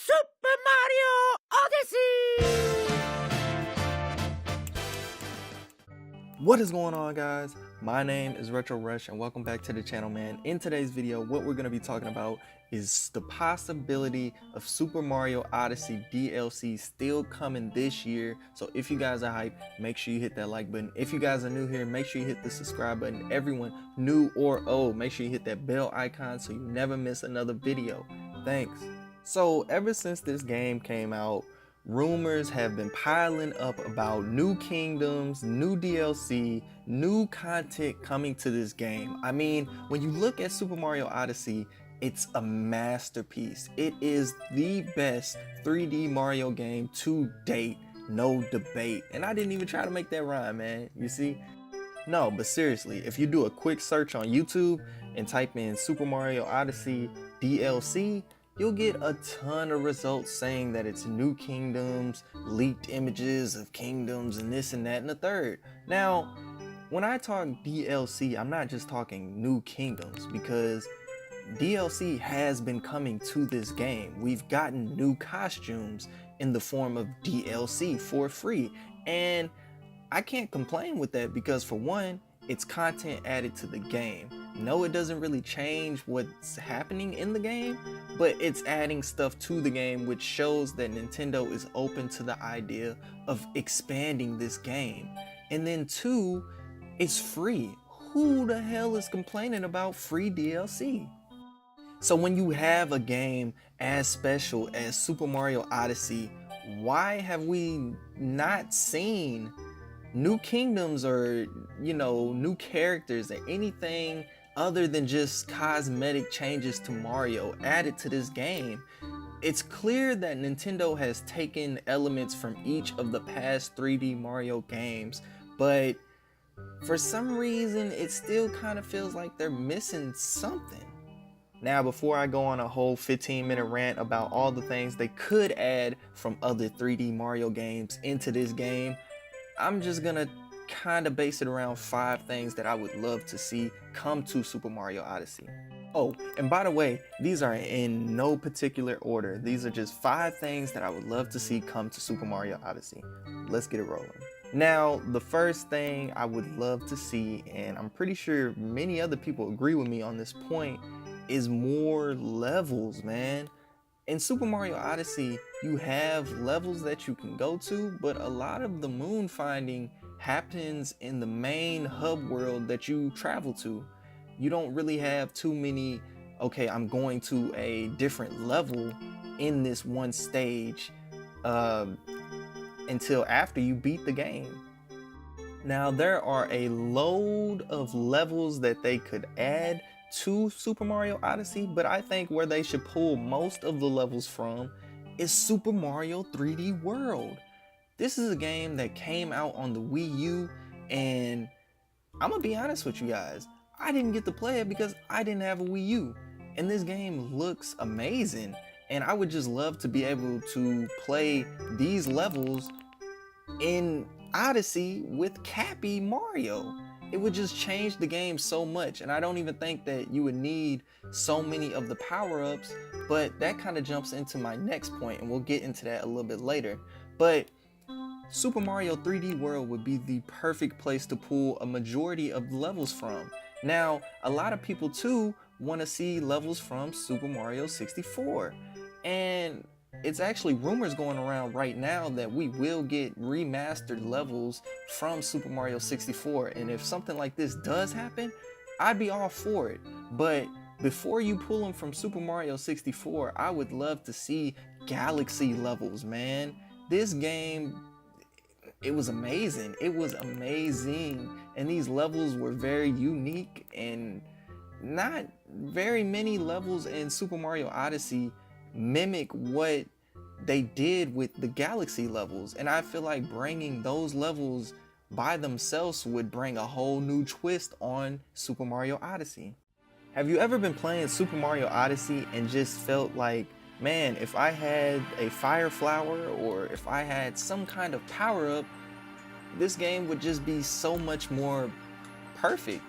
Super Mario Odyssey! What is going on, guys? My name is RetroRush and welcome back to the channel, man. In today's video, what we're going to be talking about is the possibility of Super Mario Odyssey DLC still coming this year. So if you guys are hyped, make sure you hit that like button. If you guys are new here, make sure you hit the subscribe button. Everyone, new or old, make sure you hit that bell icon so you never miss another video. Thanks. So ever since this game came out, rumors have been piling up about new kingdoms, new DLC, new content coming to this game. I mean, when you look at Super Mario Odyssey, it's a masterpiece. It is the best 3D Mario game to date, no debate. And I didn't even try to make that rhyme, man. You see? No, but seriously, if you do a quick search on YouTube and type in Super Mario Odyssey DLC, you'll get a ton of results saying that it's new kingdoms, leaked images of kingdoms, and this and that and the third. Now, when I talk DLC, I'm not just talking new kingdoms, because DLC has been coming to this game. We've gotten new costumes in the form of DLC for free, and I can't complain with that because, for one, it's content added to the game. No, it doesn't really change what's happening in the game, but it's adding stuff to the game, which shows that Nintendo is open to the idea of expanding this game. And then two, it's free. Who the hell is complaining about free DLC? So when you have a game as special as Super Mario Odyssey, why have we not seen new kingdoms or, new characters or anything other than just cosmetic changes to Mario added to this game? It's clear that Nintendo has taken elements from each of the past 3D Mario games, but for some reason it still kind of feels like they're missing something. Now, before I go on a whole 15-minute rant about all the things they could add from other 3D Mario games into this game, I'm just gonna kind of base it around 5 things that I would love to see come to Super Mario Odyssey. Oh, and by the way, these are in no particular order. These are just 5 things that I would love to see come to Super Mario Odyssey. Let's get it rolling. Now, the first thing I would love to see, and I'm pretty sure many other people agree with me on this point, is more levels, man. In Super Mario Odyssey, you have levels that you can go to, but a lot of the moon finding happens in the main hub world that you travel to. You don't really have too many, okay, I'm going to a different level in this one stage until after you beat the game. Now, there are a load of levels that they could add to Super Mario Odyssey, but I think where they should pull most of the levels from is Super Mario 3D World. This is a game that came out on the Wii U, and I'm gonna be honest with you guys, I didn't get to play it because I didn't have a Wii U, and this game looks amazing, and I would just love to be able to play these levels in Odyssey with Cappy Mario. It would just change the game so much, and I don't even think that you would need so many of the power-ups, but that kind of jumps into my next point, and we'll get into that a little bit later. But Super Mario 3D World would be the perfect place to pull a majority of the levels from. Now, a lot of people too want to see levels from Super Mario 64, and it's actually rumors going around right now that we will get remastered levels from Super Mario 64, and if something like this does happen, I'd be all for it. But before you pull them from Super Mario 64, I would love to see Galaxy levels, man. This game, it was amazing. It was amazing, and these levels were very unique, and not very many levels in Super Mario Odyssey mimic what they did with the Galaxy levels, and I feel like bringing those levels by themselves would bring a whole new twist on Super Mario Odyssey. Have you ever been playing Super Mario Odyssey and just felt like, man, if I had a fire flower or if I had some kind of power up, this game would just be so much more perfect?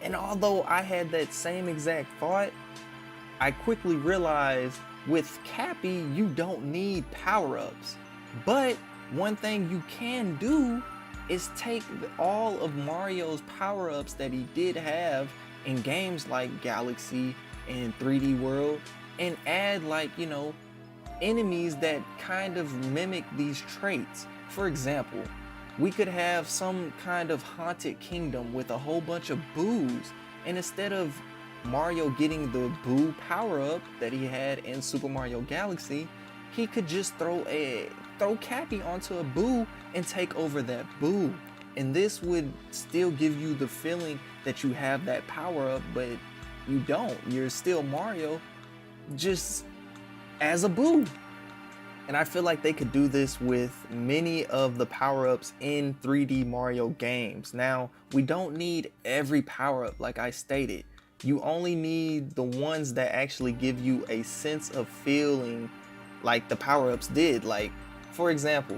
And although I had that same exact thought, I quickly realized with Cappy, you don't need power-ups. But one thing you can do is take all of Mario's power-ups that he did have in games like Galaxy and 3D World and add, like, you know, enemies that kind of mimic these traits. For example, we could have some kind of haunted kingdom with a whole bunch of boos, and instead of Mario getting the boo power-up that he had in Super Mario Galaxy, he could just throw Cappy onto a boo and take over that boo. And this would still give you the feeling that you have that power-up, but you don't. You're still Mario, just as a boo. And I feel like they could do this with many of the power-ups in 3D Mario games. Now, we don't need every power-up like I stated. You only need the ones that actually give you a sense of feeling like the power-ups did. Like, for example,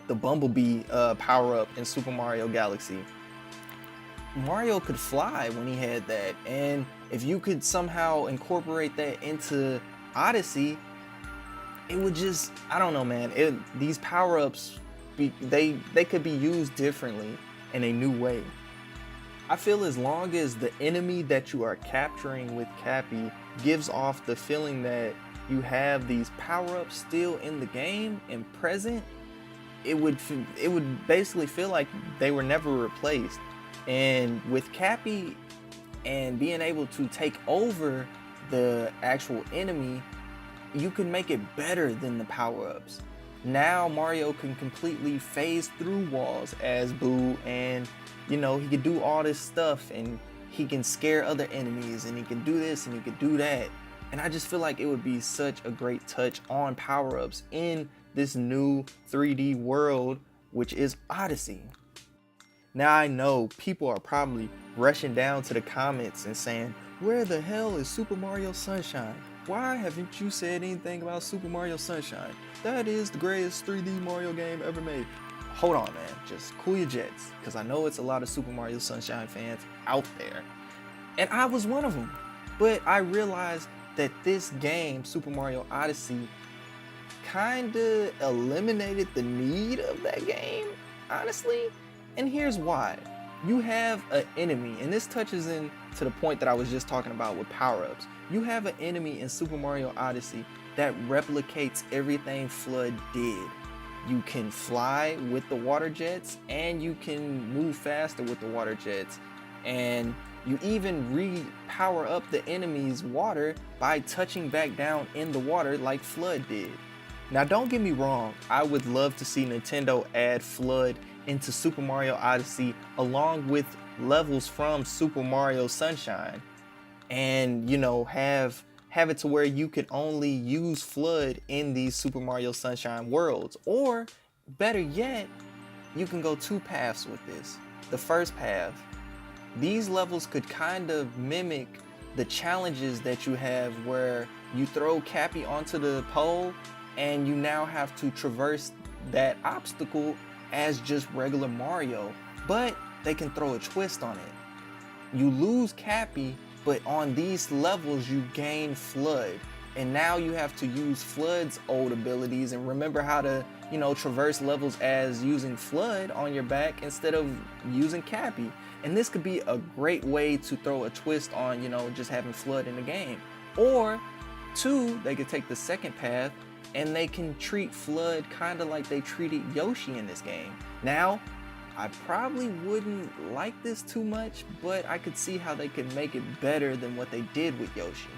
the Bumblebee power-up in Super Mario Galaxy. Mario could fly when he had that, and if you could somehow incorporate that into Odyssey, it would just, I don't know, man. These power-ups, they could be used differently in a new way. I feel as long as the enemy that you are capturing with Cappy gives off the feeling that you have these power-ups still in the game and present, it would basically feel like they were never replaced. And with Cappy and being able to take over the actual enemy, you can make it better than the power-ups. Now Mario can completely phase through walls as Boo, and you know, he can do all this stuff, and he can scare other enemies, and he can do this and he can do that. And I just feel like it would be such a great touch on power-ups in this new 3D world, which is Odyssey. Now I know people are probably rushing down to the comments and saying, where the hell is Super Mario Sunshine? Why haven't you said anything about Super Mario Sunshine? That is the greatest 3D Mario game ever made. Hold on, man, just cool your jets, because I know it's a lot of Super Mario Sunshine fans out there. And I was one of them. But I realized that this game, Super Mario Odyssey, kinda eliminated the need of that game, honestly. And here's why. You have an enemy, and this touches in to the point that I was just talking about with power-ups. You have an enemy in Super Mario Odyssey that replicates everything Flood did. You can fly with the water jets, and you can move faster with the water jets. And you even re-power up the enemy's water by touching back down in the water like Flood did. Now don't get me wrong, I would love to see Nintendo add Flood into Super Mario Odyssey along with levels from Super Mario Sunshine, and you know, have it to where you could only use Flood in these Super Mario Sunshine worlds. Or better yet, you can go two paths with this. The first path, these levels could kind of mimic the challenges that you have where you throw Cappy onto the pole and you now have to traverse that obstacle as just regular Mario, but they can throw a twist on it. You lose Cappy, but on these levels you gain Flood, and now you have to use Flood's old abilities and remember how to, you know, traverse levels as using Flood on your back instead of using Cappy. And this could be a great way to throw a twist on, you know, just having Flood in the game. Or two, they could take the second path and they can treat Flood kind of like they treated Yoshi in this game. Now, I probably wouldn't like this too much, but I could see how they could make it better than what they did with Yoshi.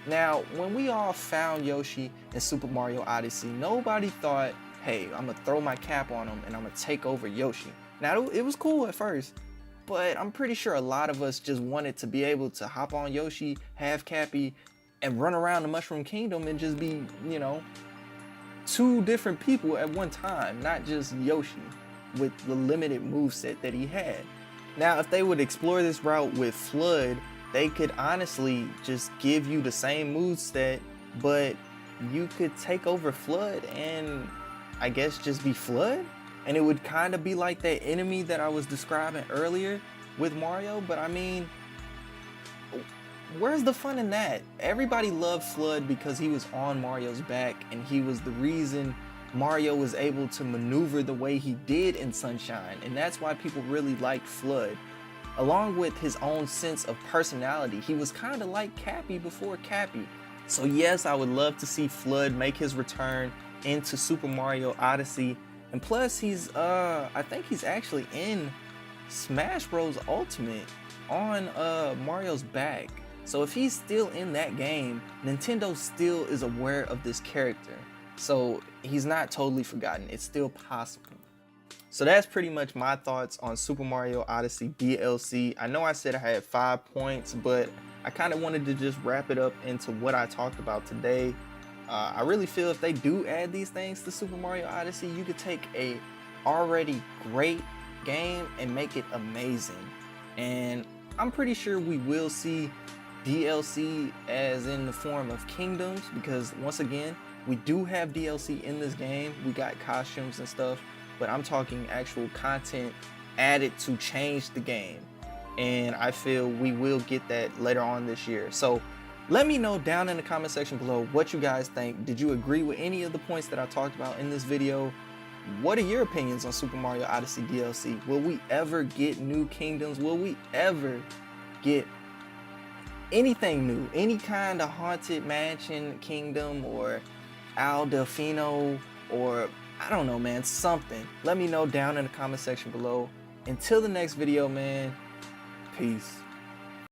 Now, when we all found Yoshi in Super Mario Odyssey, nobody thought, hey, I'm gonna throw my cap on him and I'm gonna take over Yoshi. Now, it was cool at first, but I'm pretty sure a lot of us just wanted to be able to hop on Yoshi, have Cappy, and run around the Mushroom Kingdom and just be, you know, two different people at one time, not just Yoshi with the limited moveset that he had. Now, if they would explore this route with Flood, they could honestly just give you the same moveset, but you could take over Flood and I guess just be Flood? And it would kind of be like that enemy that I was describing earlier with Mario, but I mean, where's the fun in that? Everybody loved Flood because he was on Mario's back and he was the reason Mario was able to maneuver the way he did in Sunshine, and that's why people really liked Flood. Along with his own sense of personality, he was kind of like Cappy before Cappy. So yes, I would love to see Flood make his return into Super Mario Odyssey, and plus he's I think he's actually in Smash Bros Ultimate on Mario's back. So if he's still in that game, Nintendo still is aware of this character. So he's not totally forgotten. It's still possible. So that's pretty much my thoughts on Super Mario Odyssey DLC. I know I said I had 5 points, but I kind of wanted to just wrap it up into what I talked about today. I really feel if they do add these things to Super Mario Odyssey, you could take a already great game and make it amazing. And I'm pretty sure we will see DLC as in the form of kingdoms, because once again, we do have DLC in this game. We got costumes and stuff, but I'm talking actual content added to change the game. And I feel we will get that later on this year. So let me know down in the comment section below what you guys think. Did you agree with any of the points that I talked about in this video? What are your opinions on Super Mario Odyssey DLC? Will we ever get new kingdoms? Will we ever get anything new? Any kind of Haunted Mansion kingdom or Al Delfino, or I don't know, man, something. Let me know down in the comment section below. Until the next video, man, peace.